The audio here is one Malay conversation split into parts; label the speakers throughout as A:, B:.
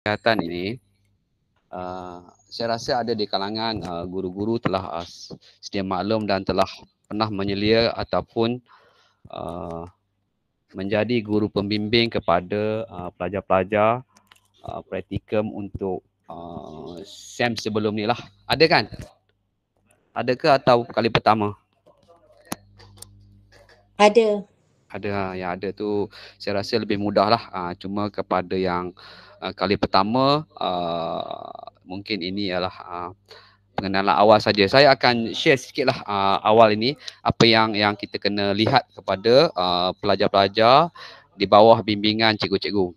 A: kesihatan ini, saya rasa ada di kalangan guru-guru telah sedia maklum dan telah pernah menyelia ataupun menjadi guru pembimbing kepada pelajar-pelajar praktikum untuk SEM sebelum ni lah. Ada kan? Adakah atau kali pertama?
B: Ada.
A: Ada, yang ada tu saya rasa lebih mudah lah. Cuma kepada yang kali pertama, mungkin ini ialah pengenalan awal saja. Saya akan share sikit lah awal ini apa yang kita kena lihat kepada pelajar-pelajar di bawah bimbingan cikgu-cikgu.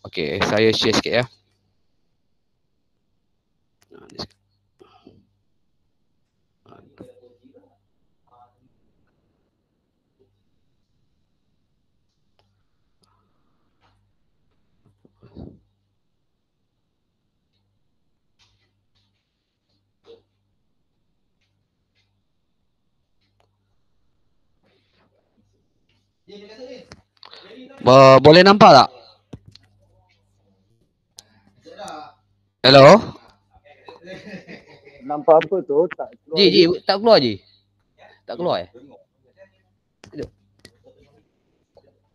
A: Okey, saya share sikit ya. Boleh nampak tak? Hello?
C: Nampak apa tu? Tak keluar.
A: Ji, tak keluar Ji? Tak keluar ya?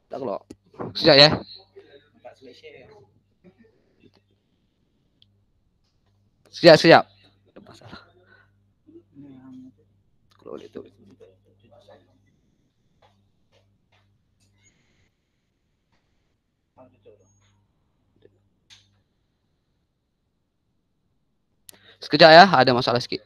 A: Tak keluar. Sekejap ya. Sekejap. Ada masalah. Keluar dia tu. Sekejap ya, ada masalah sikit.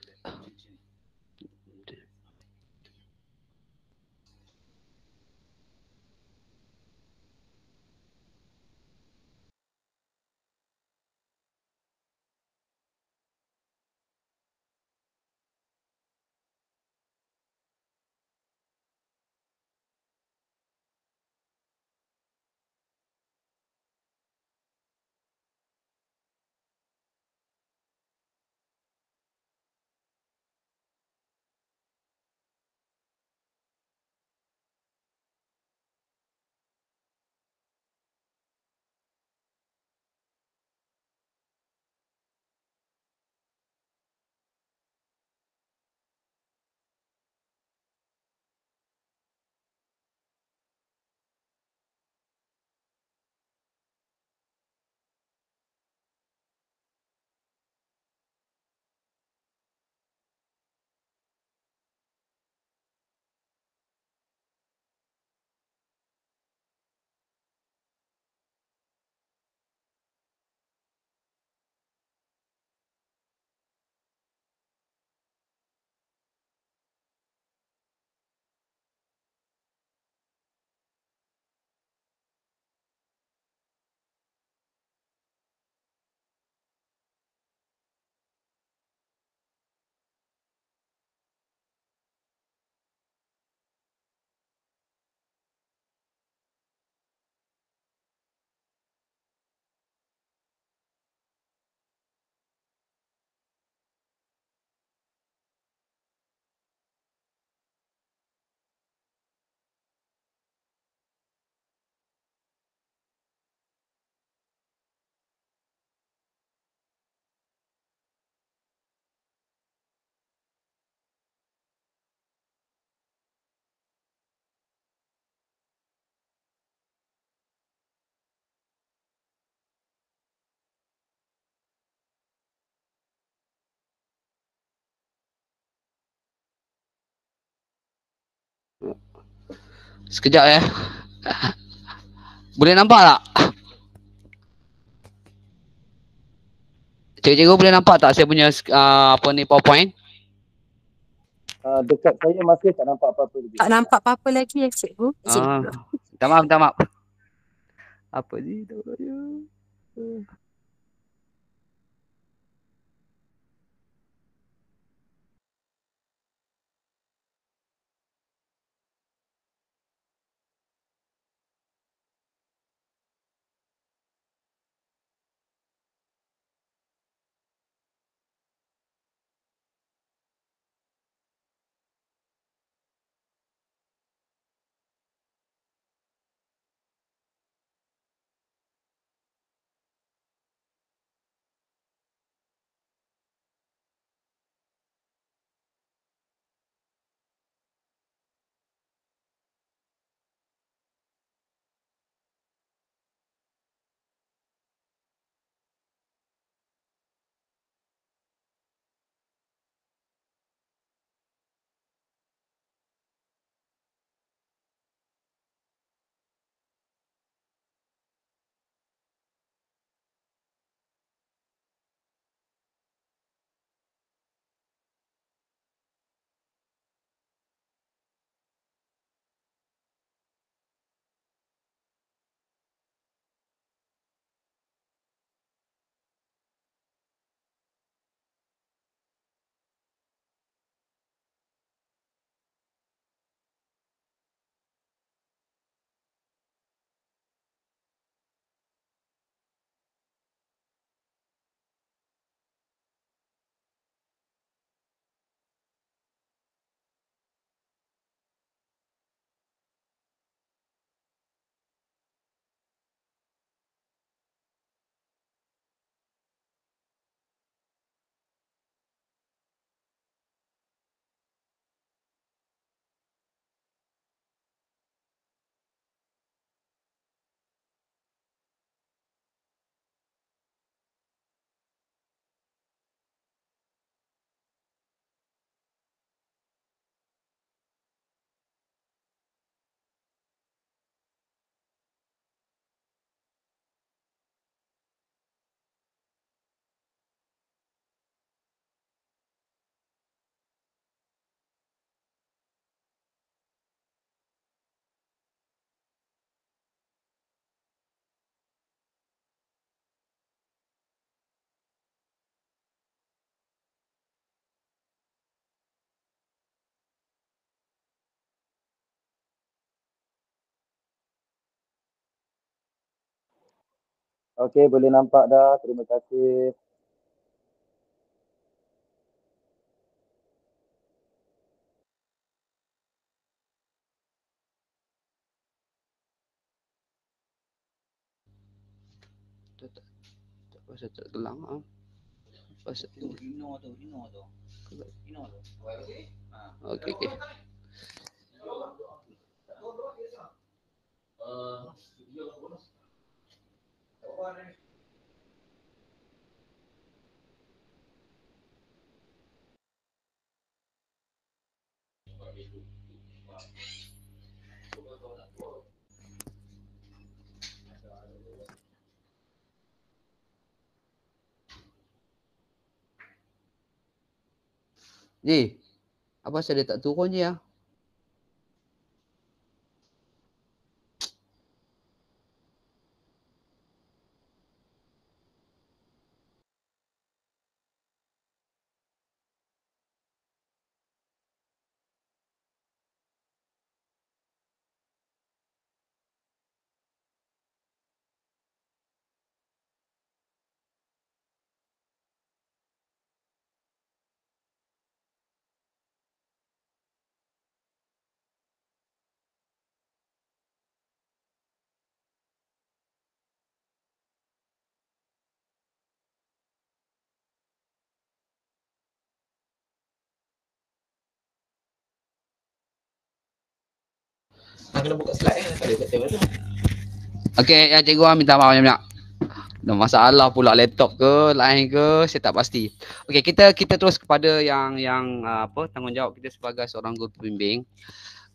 A: Sekejap ya. Boleh nampak tak? Cikgu boleh nampak tak saya punya PowerPoint?
C: Dekat saya masih tak nampak apa-apa lagi.
B: Tak nampak apa-apa lagi ya cikgu.
A: Minta maaf. Apa ni? Tak tahu.
C: Okey, boleh nampak dah. Terima kasih.
A: Pasal tak gelang ah. Pasal okey okey. Ni, apa pasal dia tak turun je ah?
D: Kena buka slide ada kat table tu.
A: Okey, ya cikgu minta maaf banyak. Ada masalah pula laptop ke, line ke, saya tak pasti. Okey, kita terus kepada yang apa tanggungjawab kita sebagai seorang guru pembimbing.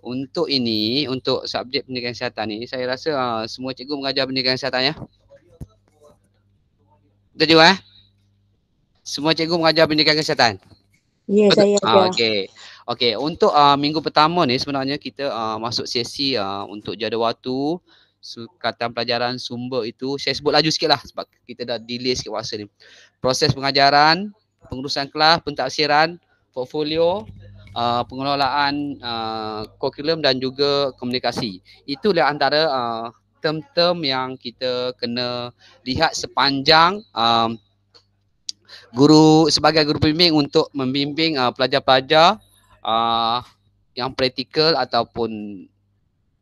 A: Untuk ini, untuk subjek pendidikan kesihatan ni, saya rasa semua cikgu mengajar pendidikan kesihatan ya. Betul juga Semua cikgu mengajar pendidikan kesihatan.
B: Ya,
A: Betul.
B: saya ada.
A: Okey. Okey, untuk minggu pertama ni sebenarnya kita masuk sesi untuk jadual waktu, sukatan pelajaran, sumber itu saya sebut laju sikitlah sebab kita dah delay sikit masa ni. Proses pengajaran, pengurusan kelas, pentafsiran, portfolio, pengelolaan kurikulum dan juga komunikasi. Itulah antara term-term yang kita kena lihat sepanjang sebagai guru pembimbing untuk membimbing pelajar-pelajar yang praktikal ataupun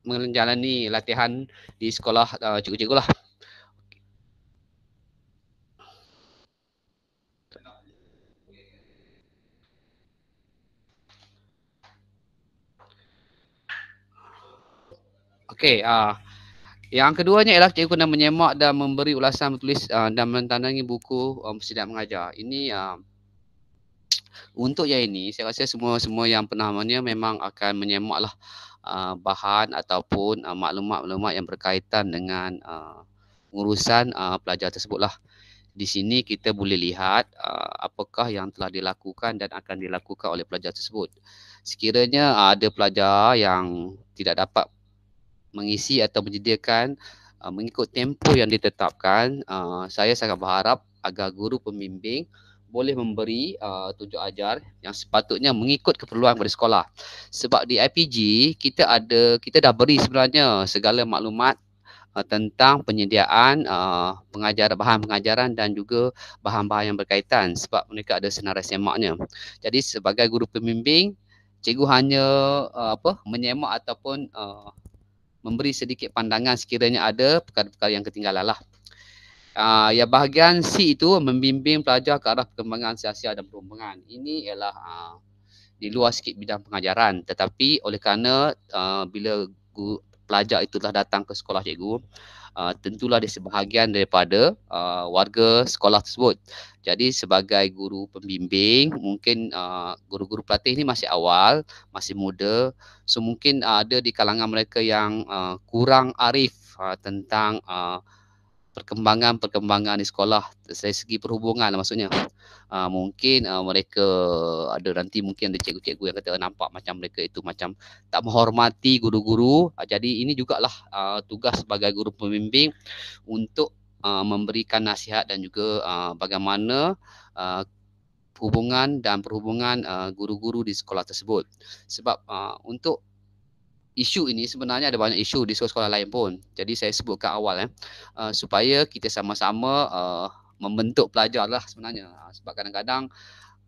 A: menjalani latihan di sekolah cikgu-cikgu lah. Okey, yang keduanya ialah cikgu kena menyemak dan memberi ulasan bertulis dan menandangi buku persediaan mengajar. Ini untuk yang ini saya rasa semua yang pernah memang akan menyemaklah bahan ataupun maklumat-maklumat yang berkaitan dengan pengurusan pelajar tersebutlah. Di sini kita boleh lihat apakah yang telah dilakukan dan akan dilakukan oleh pelajar tersebut. Sekiranya ada pelajar yang tidak dapat mengisi atau menyediakan mengikut tempoh yang ditetapkan, saya sangat berharap agar guru pembimbing boleh memberi tunjuk ajar yang sepatutnya mengikut keperluan pada sekolah. Sebab di IPG kita dah beri sebenarnya segala maklumat tentang penyediaan bahan pengajaran dan juga bahan-bahan yang berkaitan sebab mereka ada senarai semaknya. Jadi sebagai guru pembimbing, cikgu hanya menyemak ataupun memberi sedikit pandangan sekiranya ada perkara-perkara yang ketinggalan lah. Yang bahagian C itu membimbing pelajar ke arah perkembangan sia-sia dan perhubungan. Ini ialah di luar sikit bidang pengajaran, tetapi oleh kerana bila pelajar itu telah datang ke sekolah cikgu, tentulah dia sebahagian daripada warga sekolah tersebut. Jadi sebagai guru pembimbing, mungkin guru-guru pelatih ini masih awal, masih muda, so mungkin ada di kalangan mereka yang kurang arif tentang perkembangan di sekolah dari segi perhubungan maksudnya. Mungkin mereka ada nanti mungkin ada cikgu-cikgu yang kata nampak macam mereka itu macam tak menghormati guru-guru. Jadi ini jugalah tugas sebagai guru pembimbing untuk memberikan nasihat dan juga bagaimana hubungan dan perhubungan guru-guru di sekolah tersebut. Sebab untuk isu ini sebenarnya ada banyak isu di sekolah-sekolah lain pun. Jadi saya sebutkan awal supaya kita sama-sama membentuk pelajar lah sebenarnya. Sebab kadang-kadang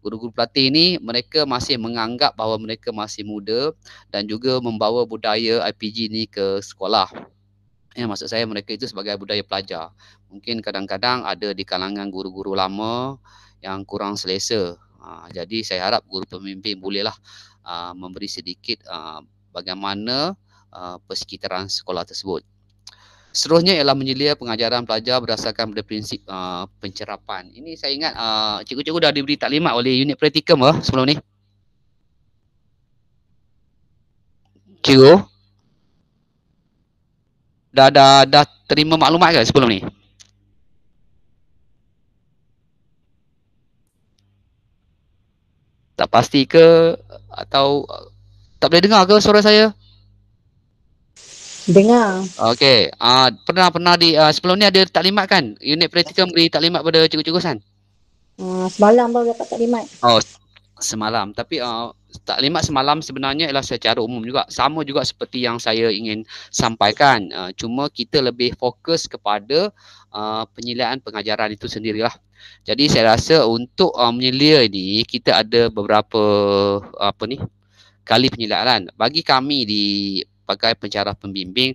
A: guru-guru pelatih ni mereka masih menganggap bahawa mereka masih muda dan juga membawa budaya IPG ni ke sekolah. Maksud saya mereka itu sebagai budaya pelajar. Mungkin kadang-kadang ada di kalangan guru-guru lama yang kurang selesa. Jadi saya harap guru pembimbing bolehlah memberi sedikit bagaimana persekitaran sekolah tersebut. Seterusnya ialah menyelia pengajaran pelajar berdasarkan pada prinsip pencerapan. Ini saya ingat cikgu-cikgu dah diberi taklimat oleh unit praktikum sebelum ni. Cikgu dah terima maklumat ke sebelum ni? Tak pasti ke atau tak boleh dengar ke suara saya?
B: Dengar.
A: Okey, pernah di sebelum ni ada taklimat kan? Unit praktikum beri taklimat pada cikgu-cikgu San?
B: Semalam baru dapat taklimat.
A: Oh, semalam. Tapi taklimat semalam sebenarnya ialah secara umum juga. Sama juga seperti yang saya ingin sampaikan. Cuma kita lebih fokus kepada penyeliaan pengajaran itu sendirilah. Jadi saya rasa untuk menyelia ini kita ada beberapa kali penyeliaan. Bagi kami di sebagai pensyarah pembimbing,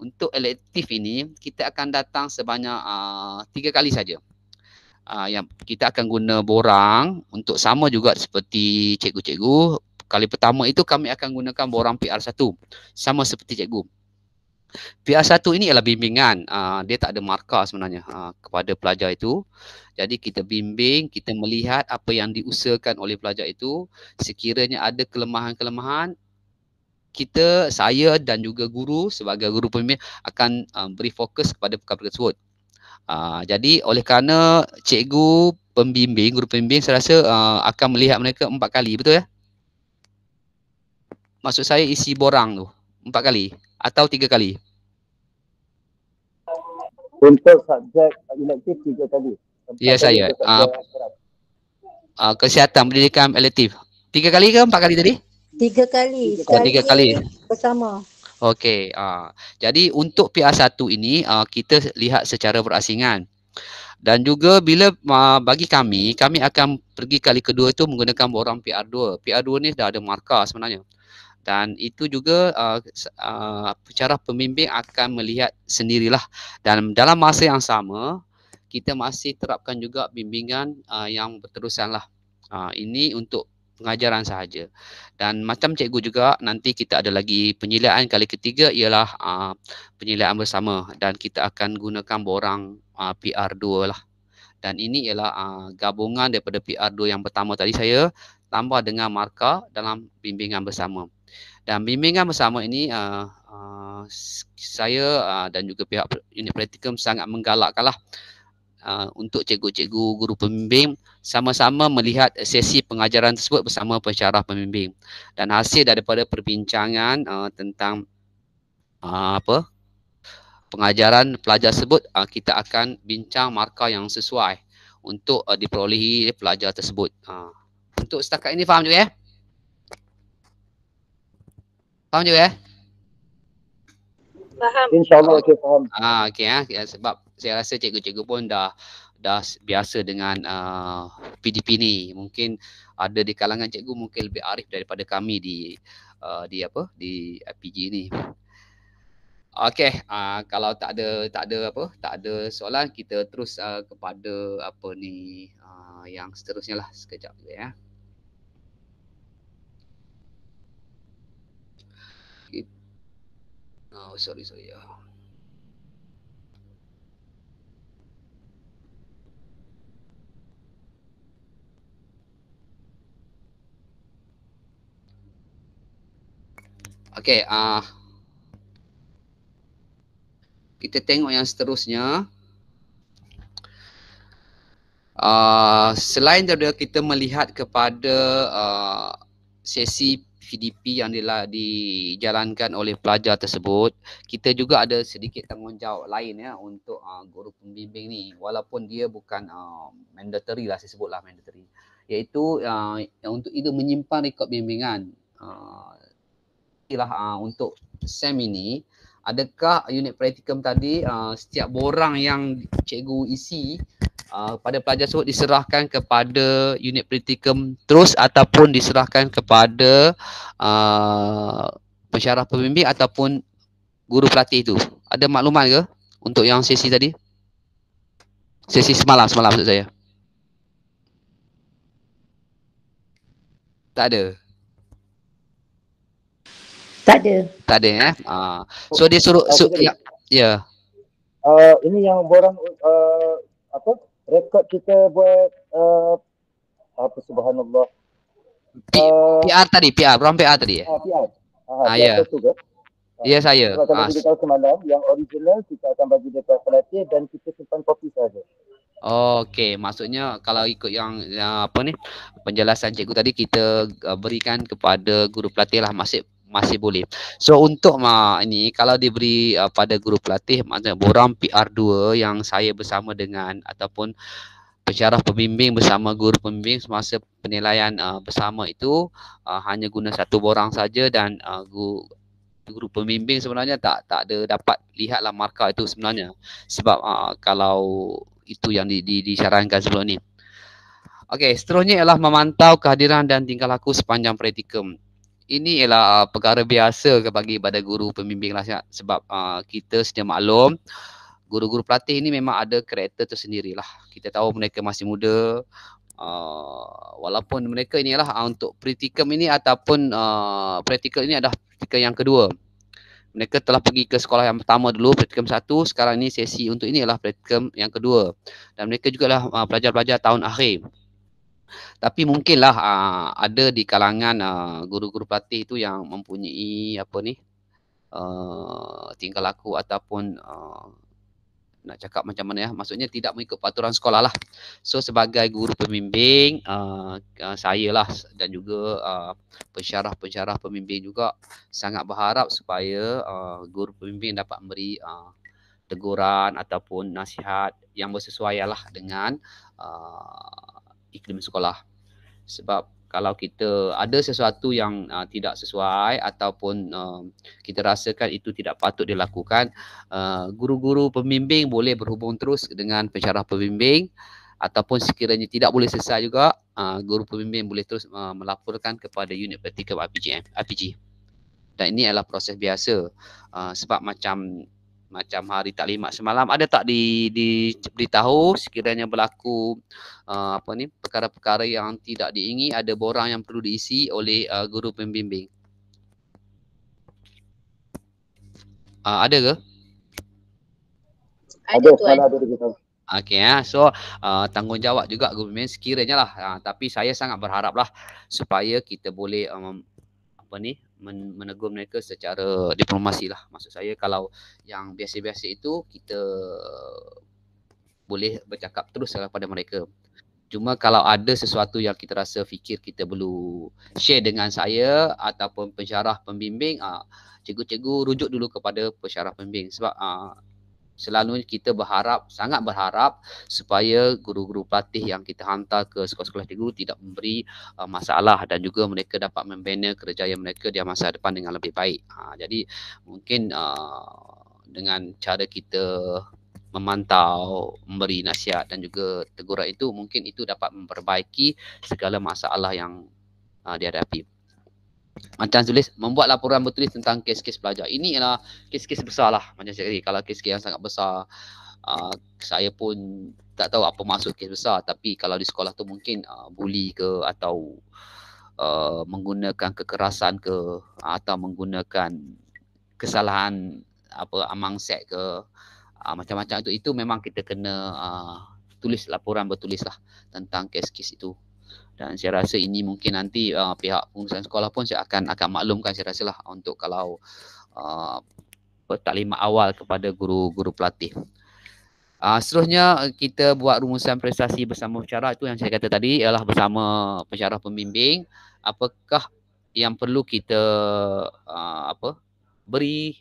A: untuk elektif ini kita akan datang sebanyak 3 kali saja. Yang kita akan guna borang untuk sama juga seperti cikgu-cikgu. Kali pertama itu kami akan gunakan borang PR1 sama seperti cikgu. PR1 ini ialah bimbingan. Dia tak ada markah sebenarnya kepada pelajar itu. Jadi kita bimbing, kita melihat apa yang diusahakan oleh pelajar itu. Sekiranya ada kelemahan-kelemahan, saya dan juga guru sebagai guru pembimbing akan beri fokus kepada perkara tersebut. Jadi oleh kerana cikgu pembimbing, guru pembimbing saya rasa akan melihat mereka 4 kali, betul ya? Maksud saya isi borang tu 4 kali atau 3 kali?
C: Untuk subjek elektif 3 kali.
A: Ya saya. Kesihatan pendidikan elektif. 3 kali ke 4 kali tadi?
B: 3 kali.
A: 3 kali.
B: Bersama.
A: Okey. Jadi untuk PR1 ini kita lihat secara berasingan. Dan juga bila bagi kami akan pergi kali kedua itu menggunakan borang PR2. PR2 ni dah ada markah sebenarnya. Dan itu juga pensyarah pembimbing akan melihat sendirilah. Dan dalam masa yang sama, kita masih terapkan juga bimbingan yang berterusan lah. Ini untuk pengajaran sahaja. Dan macam cikgu juga, nanti kita ada lagi penyeliaan kali ketiga ialah penyeliaan bersama. Dan kita akan gunakan borang PR2 lah. Dan ini ialah gabungan daripada PR2 yang pertama tadi saya tambah dengan markah dalam bimbingan bersama. Dan bimbingan bersama ini saya dan juga pihak unit praktikum sangat menggalakkanlah untuk cikgu-cikgu, guru pembimbing sama-sama melihat sesi pengajaran tersebut bersama pensyarah pembimbing. Dan hasil daripada perbincangan tentang pengajaran pelajar tersebut, kita akan bincang markah yang sesuai untuk diperolehi pelajar tersebut. Untuk setakat ini faham juga ya? Faham juga ya?
B: Faham.
C: InsyaAllah okey faham.
A: Okey sebab saya rasa cikgu-cikgu pun dah biasa dengan PDP ni. Mungkin ada di kalangan cikgu mungkin lebih arif daripada kami di IPG ni. Okey, kalau tak ada soalan, kita terus kepada yang seterusnya lah sekejap juga ya. Sorry. Okey, kita tengok yang seterusnya. Selain daripada kita melihat kepada sesi PDP yang dijalankan oleh pelajar tersebut, kita juga ada sedikit tanggungjawab lain ya untuk guru pembimbing ni, walaupun dia bukan mandatory lah, saya sebutlah mandatory, iaitu untuk itu menyimpan rekod bimbingan untuk SEM ini, adakah unit praktikum tadi setiap borang yang cikgu isi pada pelajar tersebut diserahkan kepada unit praktikum terus ataupun diserahkan kepada pensyarah pembimbing ataupun guru pelatih itu? Ada maklumat ke untuk yang sesi tadi? Sesi semalam maksud saya. Tak ada.
B: Tak ada.
A: Tak ada so dia suruh ya.
C: Ini yang borang rekod kita buat subhanallah.
A: PR tadi, borang PR tadi ya?
C: PR.
A: Ya.
C: Betul ke?
A: Ya saya.
C: Kalau kita tahu semalam, yang original kita akan bagi dekat pelatih dan kita simpan kopi saja.
A: Okey, maksudnya kalau ikut yang penjelasan cikgu tadi, kita berikan kepada guru pelatih lah, masih boleh. So untuk ini kalau diberi pada guru pelatih, maksudnya borang PR2 yang saya bersama dengan ataupun pensyarah pembimbing bersama guru pembimbing semasa penilaian bersama itu hanya guna satu borang saja, dan guru pembimbing sebenarnya tak ada dapat lihatlah markah itu sebenarnya, sebab kalau itu yang disarankan sebelum ni. Okey, seterusnya ialah memantau kehadiran dan tingkah laku sepanjang praktikum. Ini ialah perkara biasa bagi pada guru pembimbing lah, sebab kita sedia maklum guru-guru pelatih ini memang ada karakter tersendiri lah. Kita tahu mereka masih muda, walaupun mereka ini adalah untuk praktikum ini ataupun praktikal ini adalah praktikal yang kedua. Mereka telah pergi ke sekolah yang pertama dulu, praktikum 1, sekarang ini sesi untuk ini adalah praktikum yang kedua. Dan mereka juga lah pelajar-pelajar tahun akhir. Tapi mungkinlah ada di kalangan guru-guru pelatih itu yang mempunyai tingkah laku ataupun nak cakap macam mana ya, maksudnya tidak mengikut peraturan sekolah lah. So sebagai guru pembimbing, saya lah dan juga pensyarah pembimbing juga sangat berharap supaya guru pembimbing dapat memberi teguran ataupun nasihat yang bersesuaian lah dengan iklim sekolah. Sebab kalau kita ada sesuatu yang tidak sesuai ataupun kita rasakan itu tidak patut dilakukan, guru-guru pembimbing boleh berhubung terus dengan pensyarah pembimbing, ataupun sekiranya tidak boleh selesai juga, guru pembimbing boleh terus melaporkan kepada unit praktikum RPG. Dan ini adalah proses biasa, sebab macam hari taklimat semalam, ada tak diberitahu sekiranya berlaku perkara-perkara yang tidak diingini, ada borang yang perlu diisi oleh guru pembimbing? Ada ke?
C: Ada, Tuan. Ada kita.
A: Okey, so tanggungjawab juga guru pembimbing sekiranya lah, tapi saya sangat berharap lah supaya kita boleh menegur mereka secara diplomasi lah. Maksud saya kalau yang biasa-biasa itu kita boleh bercakap terus kepada mereka. Cuma kalau ada sesuatu yang kita rasa fikir kita perlu share dengan saya ataupun pensyarah pembimbing, cikgu-cikgu rujuk dulu kepada pensyarah pembimbing, sebab selalunya kita sangat berharap supaya guru-guru pelatih yang kita hantar ke sekolah-sekolah cikgu tidak memberi masalah, dan juga mereka dapat membina kerjaya mereka di masa depan dengan lebih baik. Jadi mungkin dengan cara kita memantau, memberi nasihat dan juga teguran itu, mungkin itu dapat memperbaiki segala masalah yang dihadapi. Macam tulis, membuat laporan bertulis tentang kes-kes pelajar. Ini ialah kes-kes besar lah. Macam saya kata, kalau kes-kes yang sangat besar, saya pun tak tahu apa maksud kes besar. Tapi kalau di sekolah tu mungkin bully ke, atau menggunakan kekerasan ke, atau menggunakan kesalahan amang set ke, macam-macam itu memang kita kena tulis laporan bertulis lah tentang kes-kes itu. Dan saya rasa ini mungkin nanti pihak pengurusan sekolah pun saya akan maklumkan, saya rasa lah, untuk kalau taklimat awal kepada guru-guru pelatih. Seterusnya kita buat rumusan prestasi bersama pensyarah. Itu yang saya kata tadi, ialah bersama pensyarah pembimbing. Apakah yang perlu kita beri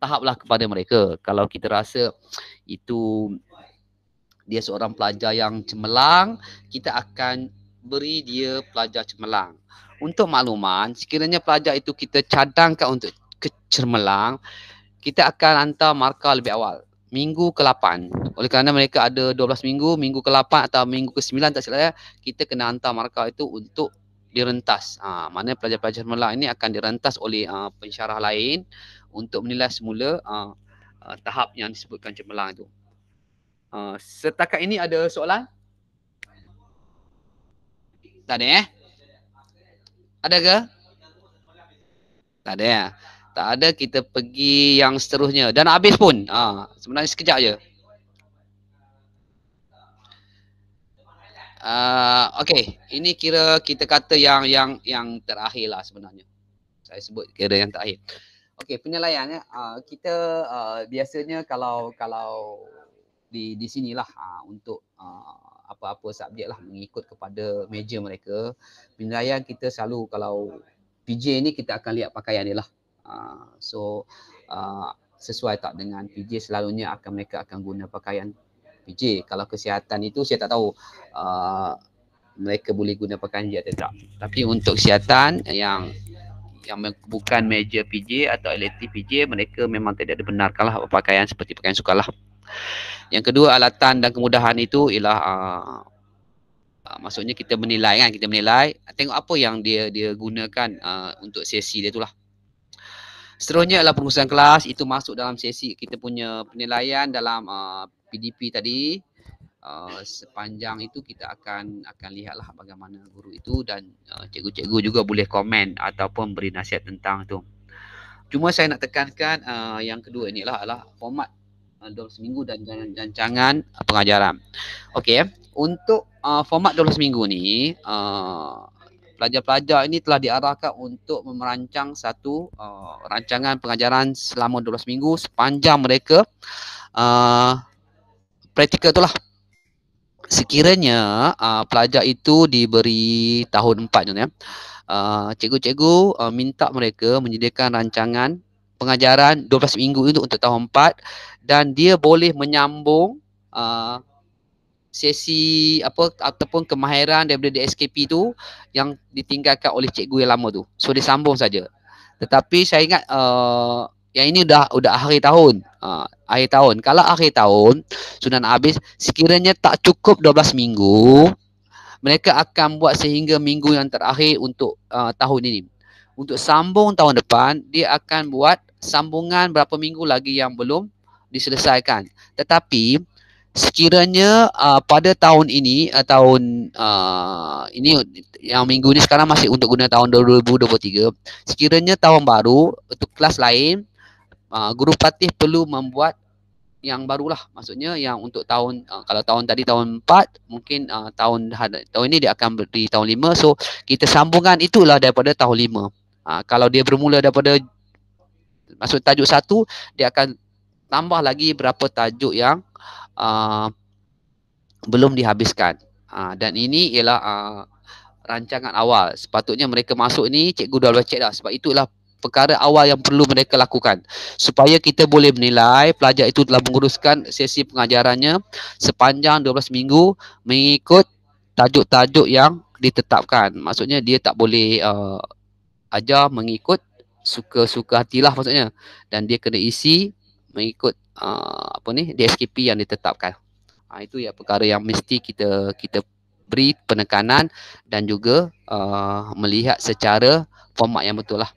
A: tahaplah kepada mereka. Kalau kita rasa itu dia seorang pelajar yang cemerlang, kita akan beri dia pelajar cemerlang. Untuk makluman, sekiranya pelajar itu kita cadangkan untuk ke Cemerlang, kita akan hantar markah lebih awal. Minggu ke-8. Oleh kerana mereka ada 12 minggu, minggu ke-8 atau minggu ke-9 tak silap saya, kita kena hantar markah itu untuk direntas. Mana pelajar-pelajar Cemerlang ini akan direntas oleh pensyarah lain untuk menilai semula tahap yang disebutkan Cemerlang itu. Setakat ini ada soalan? Tak ada Ada ke? Tak ada ya? Tak ada, kita pergi yang seterusnya. Dan habis pun. Sebenarnya sekejap je. Okey, ini kira kita kata yang terakhir lah sebenarnya. Saya sebut kira yang terakhir. Okey, penilaian ya. Kita biasanya kalau di sinilah untuk apa-apa subjek lah mengikut kepada meja mereka. Penilaian kita selalu kalau PJ ni kita akan lihat pakaian dia lah. Sesuai tak dengan PJ, selalunya mereka akan guna pakaian PJ. Kalau kesihatan itu saya tak tahu mereka boleh guna pakaian PJ atau tak. Tapi untuk kesihatan yang bukan meja PJ atau elektif PJ, mereka memang tidak dibenarkanlah pakaian seperti pakaian sukan lah. Yang kedua, alatan dan kemudahan itu ialah maksudnya kita menilai kan, kita menilai tengok apa yang dia gunakan untuk sesi dia itulah. Seterusnya adalah pengurusan kelas, itu masuk dalam sesi kita punya penilaian dalam PDP tadi. Sepanjang itu kita akan lihatlah bagaimana guru itu, dan cikgu-cikgu juga boleh komen ataupun beri nasihat tentang itu. Cuma saya nak tekankan yang kedua ni adalah format 12 minggu dan rancangan pengajaran. Okey, untuk format 12 minggu ni pelajar-pelajar ini telah diarahkan untuk merancang satu rancangan pengajaran selama 12 minggu sepanjang mereka praktikal itulah. Sekiranya pelajar itu diberi tahun 4 ya, cikgu-cikgu minta mereka menyediakan rancangan pengajaran 12 minggu itu untuk tahun 4, dan dia boleh menyambung sesi ataupun kemahiran daripada DSKP tu yang ditinggalkan oleh cikgu yang lama tu. So dia sambung saja. Tetapi saya ingat yang ini dah akhir tahun. Akhir tahun. Kalau akhir tahun sudah nak habis, sekiranya tak cukup 12 minggu, mereka akan buat sehingga minggu yang terakhir untuk tahun ini. Untuk sambung tahun depan, dia akan buat sambungan berapa minggu lagi yang belum diselesaikan. Tetapi sekiranya pada tahun ini, ini yang minggu ni sekarang masih untuk guna tahun 2023, sekiranya tahun baru untuk kelas lain, guru pelatih perlu membuat yang barulah, maksudnya yang untuk tahun kalau tahun tadi tahun 4, mungkin tahun ini dia akan beri tahun 5, so kita sambungan itulah daripada tahun 5. Kalau dia bermula daripada maksud tajuk 1, dia akan tambah lagi berapa tajuk yang belum dihabiskan. Dan ini ialah rancangan awal. Sepatutnya mereka masuk ni, cikgu dah boleh cek dah. Sebab itulah perkara awal yang perlu mereka lakukan. Supaya kita boleh menilai pelajar itu telah menguruskan sesi pengajarannya sepanjang 12 minggu mengikut tajuk-tajuk yang ditetapkan. Maksudnya dia tak boleh ajar mengikut suka-suka hatilah maksudnya. Dan dia kena isi mengikut DSKP yang ditetapkan. Itu ya perkara yang mesti kita beri penekanan dan juga melihat secara format yang betul lah.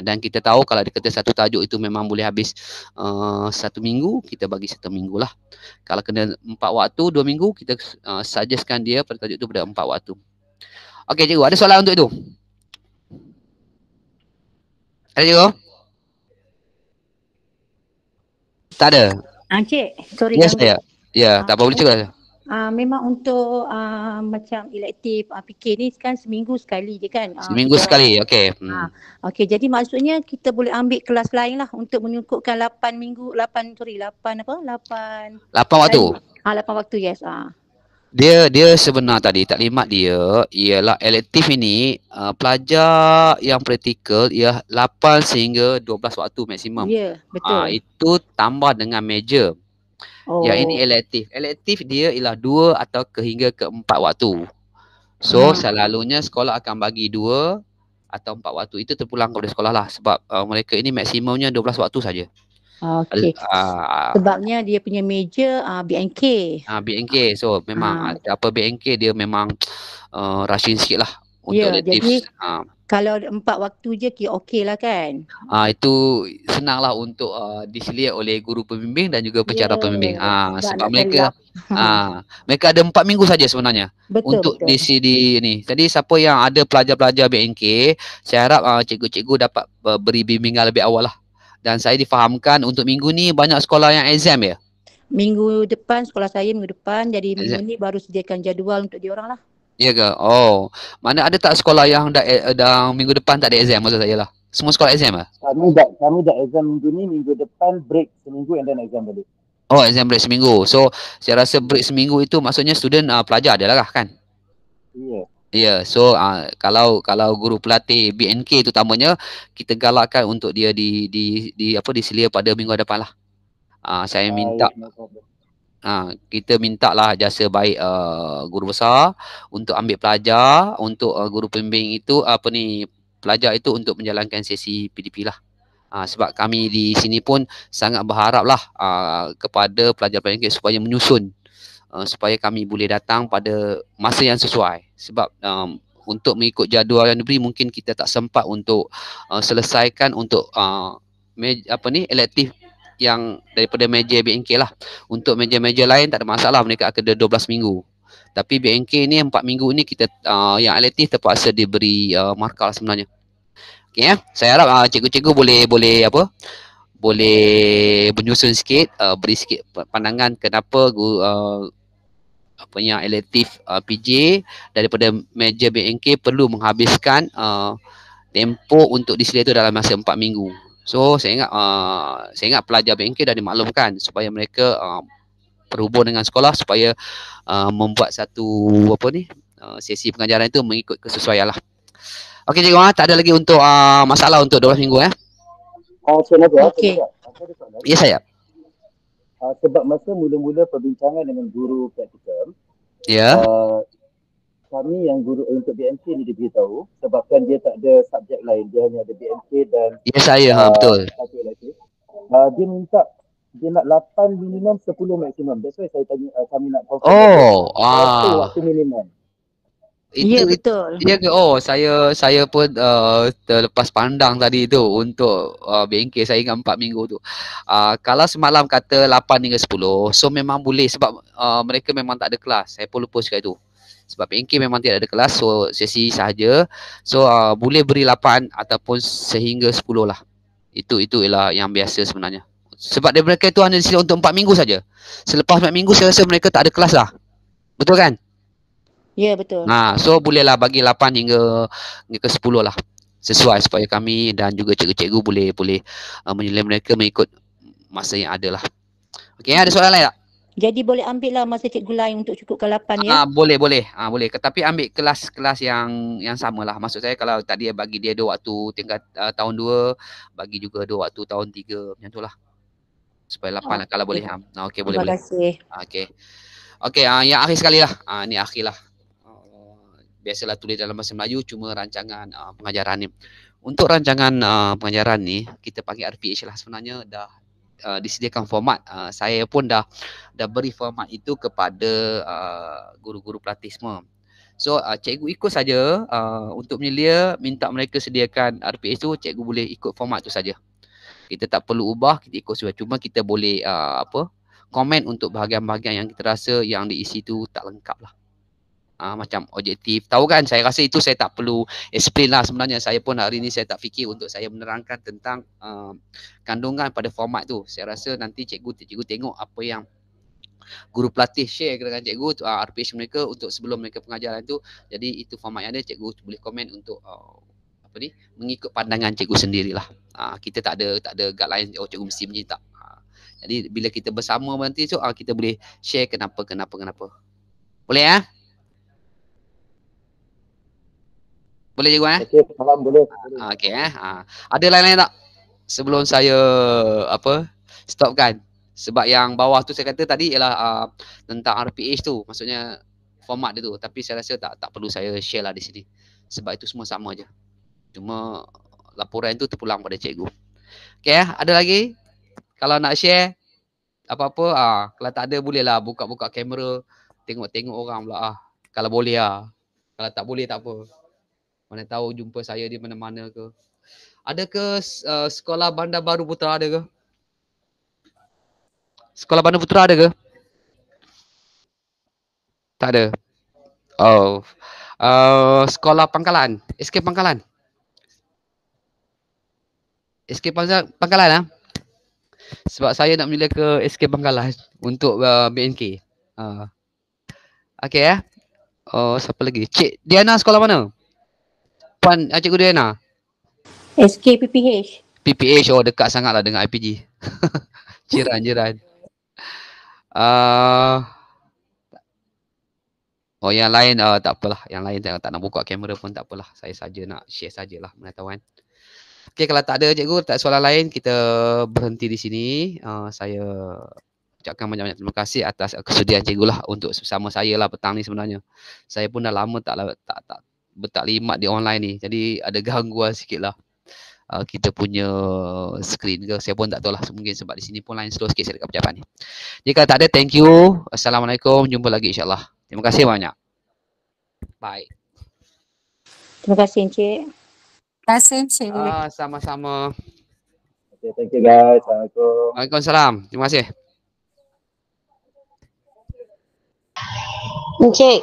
A: Dan kita tahu kalau dia kata satu tajuk itu memang boleh habis 1 minggu, kita bagi 1 minggu lah. Kalau kena 4 waktu 2 minggu, kita suggestkan dia pada tajuk itu pada 4 waktu. Okey cikgu, ada soalan untuk itu? Ada cikgu? Tak ada?
B: Cik, sorry
A: Yes,
B: ganggu.
A: Ya, tak apa, boleh cakap.
B: Memang untuk macam elektif PK ni kan seminggu sekali je kan.
A: Seminggu sekali, okey.
B: Okey, jadi maksudnya kita boleh ambil kelas lain lah untuk menyukupkan 8
A: waktu.
B: 8 waktu, yes.
A: Dia sebenar tadi taklimat dia ialah elektif ini pelajar yang praktikal ia 8 sehingga 12 waktu maksimum.
B: Ya, betul.
A: Itu tambah dengan major. Yang ini elektif. Elektif dia ialah 2 atau hingga ke 4 waktu. So selalunya sekolah akan bagi 2 atau 4 waktu itu terpulang kepada sekolah lah, sebab mereka ini maksimumnya 12 waktu saja.
B: Okey. Sebabnya dia punya meja BNK.
A: BNK. So memang apa BNK dia memang rushing sikit lah untuk
B: jadi
A: electives.
B: kalau 4 waktu je kira okey lah kan.
A: Itu senanglah untuk diselia oleh guru pembimbing dan juga pencara pembimbing. Sebab mereka mereka ada 4 minggu saja sebenarnya untuk di ni. Jadi siapa yang ada pelajar-pelajar BNK, saya harap cikgu-cikgu dapat beri bimbingan lebih awal lah. Dan saya difahamkan untuk minggu ni banyak sekolah yang exam ya.
B: Minggu depan sekolah saya minggu depan, jadi minggu ni baru sediakan jadual untuk diorang lah.
A: Ya ke? Oh, mana ada tak sekolah yang dah minggu depan tak ada exam, maksud saya lah. Semua sekolah exam lah?
C: Kami dah exam minggu ni, minggu depan break seminggu and then exam balik.
A: Oh, exam break seminggu. So, saya rasa break seminggu itu maksudnya student pelajar dia lah kan?
C: Ya.
A: Ya, so kalau guru pelatih BNK terutamanya, kita galakkan untuk dia diselia pada minggu depan lah. Saya minta kita minta lah jasa baik guru besar untuk ambil pelajar, untuk guru pembimbing itu pelajar itu untuk menjalankan sesi PDP lah. Sebab kami di sini pun sangat berharap lah kepada pelajar-pelajar supaya menyusun, supaya kami boleh datang pada masa yang sesuai. Sebab untuk mengikut jadual yang diberi mungkin kita tak sempat untuk selesaikan untuk elektif yang daripada meja BNK lah. Untuk meja-meja lain tak ada masalah, mereka akan ada 12 minggu. Tapi BNK ni 4 minggu ni kita yang elektif terpaksa diberi markah lah sebenarnya. Okey ya. Saya harap cikgu-cikgu boleh menyusun sikit, beri sikit pandangan kenapa yang elektif PJ daripada meja BNK perlu menghabiskan tempoh untuk diselia itu dalam masa 4 minggu. So saya ingat pelajar BNK dah dimaklumkan supaya mereka berhubung dengan sekolah supaya membuat satu sesi pengajaran itu mengikut kesesuaian lah. Okey cikgu, tak ada lagi untuk masalah untuk 12 minggu ya.
B: Okey.
A: Ya saya.
C: Sebab masa mula-mula perbincangan dengan guru praktikal, kami yang guru untuk BMK ni diberitahu sebabkan dia tak ada subjek lain, dia hanya ada BMK dan
A: saya betul.
C: Dia minta dia nak 8 minimum 10 maksimum. That's why saya tanya kami nak confirm. Waktu minimum.
B: Ya betul.
A: Ya ke? Saya pun terlepas pandang tadi tu untuk BNK. Saya ingat 4 minggu tu. Kalau semalam kata 8 hingga 10, so memang boleh sebab mereka memang tak ada kelas. Saya pun lupa cakap itu. Sebab BNK memang tidak ada kelas, so sesi sahaja. So boleh beri 8 ataupun sehingga 10 lah. Itu ialah yang biasa sebenarnya. Sebab mereka itu hanya disediakan untuk 4 minggu saja. Selepas 4 minggu saya rasa mereka tak ada kelas lah. Betul kan?
B: Ya betul.
A: So bolehlah bagi 8 hingga ke 10 lah. Sesuai supaya kami dan juga cikgu-cikgu boleh menilai mereka mengikut masa yang ada lah. Okey, ada soalan lain tak?
B: Jadi boleh ambil lah masa cikgu lain untuk cukupkan 8 ya?
A: Boleh. Tapi ambil kelas-kelas yang sama lah. Maksud saya kalau tadi bagi dia 2 waktu tingkat tahun 2, bagi juga 2 waktu tahun 3 macam tu lah. Supaya 8 lah kalau boleh. Okey, boleh.
B: Terima kasih.
A: Okey, yang akhir sekali lah. Ni akhir lah. Biasalah tulis dalam bahasa Melayu cuma rancangan pengajaran ni. Untuk rancangan pengajaran ni kita panggil RPH lah, sebenarnya dah disediakan format. Saya pun dah beri format itu kepada guru-guru pelatih semua. So cikgu ikut saja untuk menyelia, minta mereka sediakan RPH tu, cikgu boleh ikut format tu saja. Kita tak perlu ubah, kita ikut saja. Cuma kita boleh komen untuk bahagian-bahagian yang kita rasa yang diisi tu tak lengkap lah. Macam objektif. Tahu kan, saya rasa itu saya tak perlu explain lah sebenarnya. Saya pun hari ni saya tak fikir untuk saya menerangkan tentang kandungan pada format tu. Saya rasa nanti cikgu tengok apa yang guru pelatih share dengan cikgu RPH mereka untuk sebelum mereka pengajaran tu. Jadi itu format yang ada, cikgu boleh komen untuk mengikut pandangan cikgu sendirilah. Kita tak ada guideline cikgu mesti macam ni, tak. Jadi bila kita bersama nanti tu kita boleh share kenapa. Boleh ya? Boleh cikgu
C: Okey, faham, boleh.
A: Okey ada lain-lain tak sebelum saya stopkan? Sebab yang bawah tu saya kata tadi ialah tentang RPH tu, maksudnya format dia tu, tapi saya rasa tak perlu saya share lah di sini sebab itu semua sama je. Cuma laporan tu terpulang pada cikgu. Okey, ada lagi? Kalau nak share apa-apa, kalau tak ada bolehlah buka-buka kamera, tengok-tengok orang pula Kalau boleh Kalau tak boleh tak apa. Mana tahu jumpa saya di mana-mana ke. Ada ke sekolah Bandar Baru Putra ada ke? Sekolah Bandar Putra ada ke? Tak ada. Oh. Sekolah Pangkalan. SK Pangkalan. SK Pangkalan Sebab saya nak memilih ke SK Pangkalan untuk BNK. Okey siapa lagi? Cik Diana sekolah mana? Puan Cikgu Diana.
B: SK PPH.
A: PPH dekat sangatlah dengan IPG. Jiran. Yang lain tak apalah. Yang lain tak nak buka kamera pun tak apalah. Saya saja nak share sajalah pengetahuan. Okey, kalau tak ada cikgu, tak soalan lain, kita berhenti di sini. Saya ucapkan banyak-banyak terima kasih atas kesudian cikgu lah untuk bersama saya lah petang ni sebenarnya. Saya pun dah lama tak bertaklimat di online ni. Jadi ada gangguan sikit lah. Kita punya screen ke, saya pun tak tahu lah. Mungkin sebab di sini pun line slow sikit saya dekat pejabat ni. Jadi kalau tak ada, thank you. Assalamualaikum, jumpa lagi insyaAllah. Terima kasih banyak. Bye.
B: Terima kasih Encik.
E: Terima kasih Encik.
A: Sama-sama.
C: Okay, thank you guys. Assalamualaikum.
A: Waalaikumsalam. Terima kasih.
F: Encik,